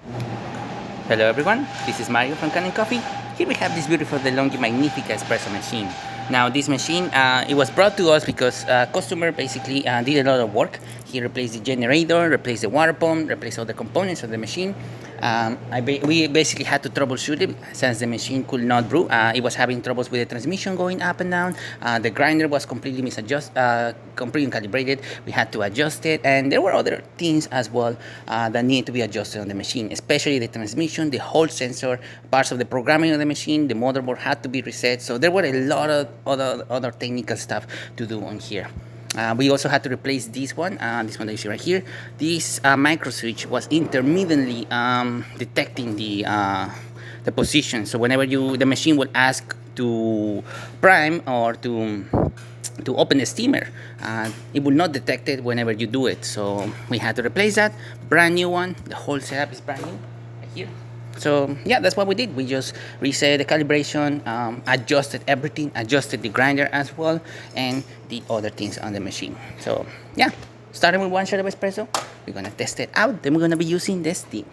Hello everyone, this is Mario from Kanen Coffee. Here we have this beautiful DeLonghi Magnifica Espresso machine. Now this machine, it was brought to us because a customer basically did a lot of work. He replaced the generator, replaced the water pump, replaced all the components of the machine. We basically had to troubleshoot it since the machine could not brew. It was having troubles with the transmission going up and down. The grinder was completely completely calibrated. We had to adjust it, and there were other things as well that needed to be adjusted on the machine, especially the transmission, the Hall sensor, parts of the programming of the machine. The motherboard had to be reset. So there were a lot of other technical stuff to do on here. We also had to replace this one that you see right here. This micro switch was intermittently detecting the position. So whenever the machine would ask to prime or to open the steamer, it would not detect it whenever you do it. So we had to replace that. Brand new one. The whole setup is brand new right here. So yeah, that's what we did. We just reset the calibration, adjusted everything, adjusted the grinder as well, and the other things on the machine. So yeah, starting with one shot of espresso, we're gonna test it out. Then we're gonna be using the steam.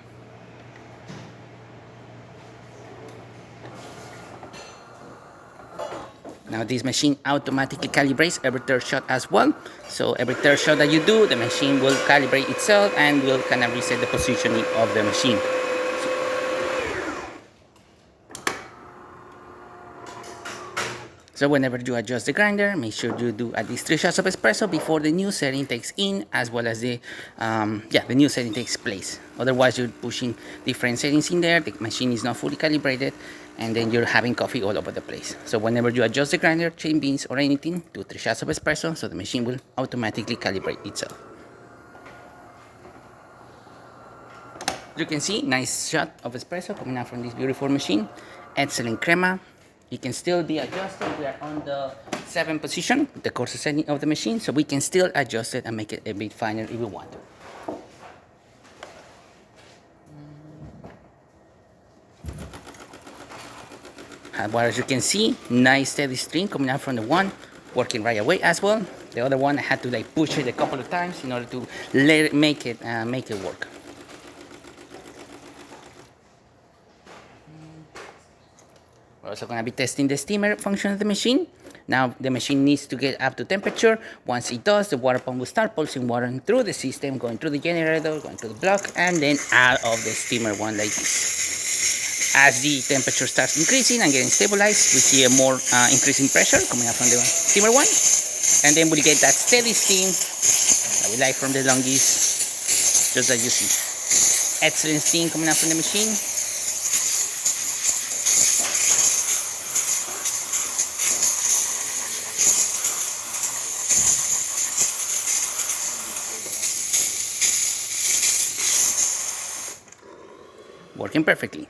Now this machine automatically calibrates every third shot as well. So every third shot that you do, the machine will calibrate itself and will kind of reset the positioning of the machine. So whenever you adjust the grinder, make sure you do at least 3 shots of espresso before the new setting takes in, as well as the new setting takes place. Otherwise, you're pushing different settings in there. The machine is not fully calibrated, and then you're having coffee all over the place. So whenever you adjust the grinder, chain beans, or anything, do 3 shots of espresso, so the machine will automatically calibrate itself. You can see, nice shot of espresso coming out from this beautiful machine. Excellent crema. It can still be adjusted. We are on the 7th position, the coarser setting of the machine, so we can still adjust it and make it a bit finer if we want to. But as you can see, nice steady stream coming out from the one, working right away as well. The other one, I had to push it a couple of times in order to make it work. We're also going to be testing the steamer function of the machine. Now the machine needs to get up to temperature. Once it does, the water pump will start pulsing water through the system, going through the generator, going to the block, and then out of the steamer one like this. As the temperature starts increasing and getting stabilized, we see a more increasing pressure coming up from the steamer one. And then we'll get that steady steam that we like from the DeLonghis, just as you see. Excellent steam coming out from the machine. Working perfectly.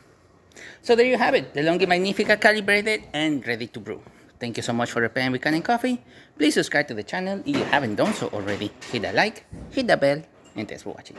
So there you have it, the DeLonghi Magnifica calibrated and ready to brew. Thank you so much for repairing with Kanen Coffee. Please subscribe to the channel if you haven't done so already. Hit that like, hit that bell, and thanks for watching.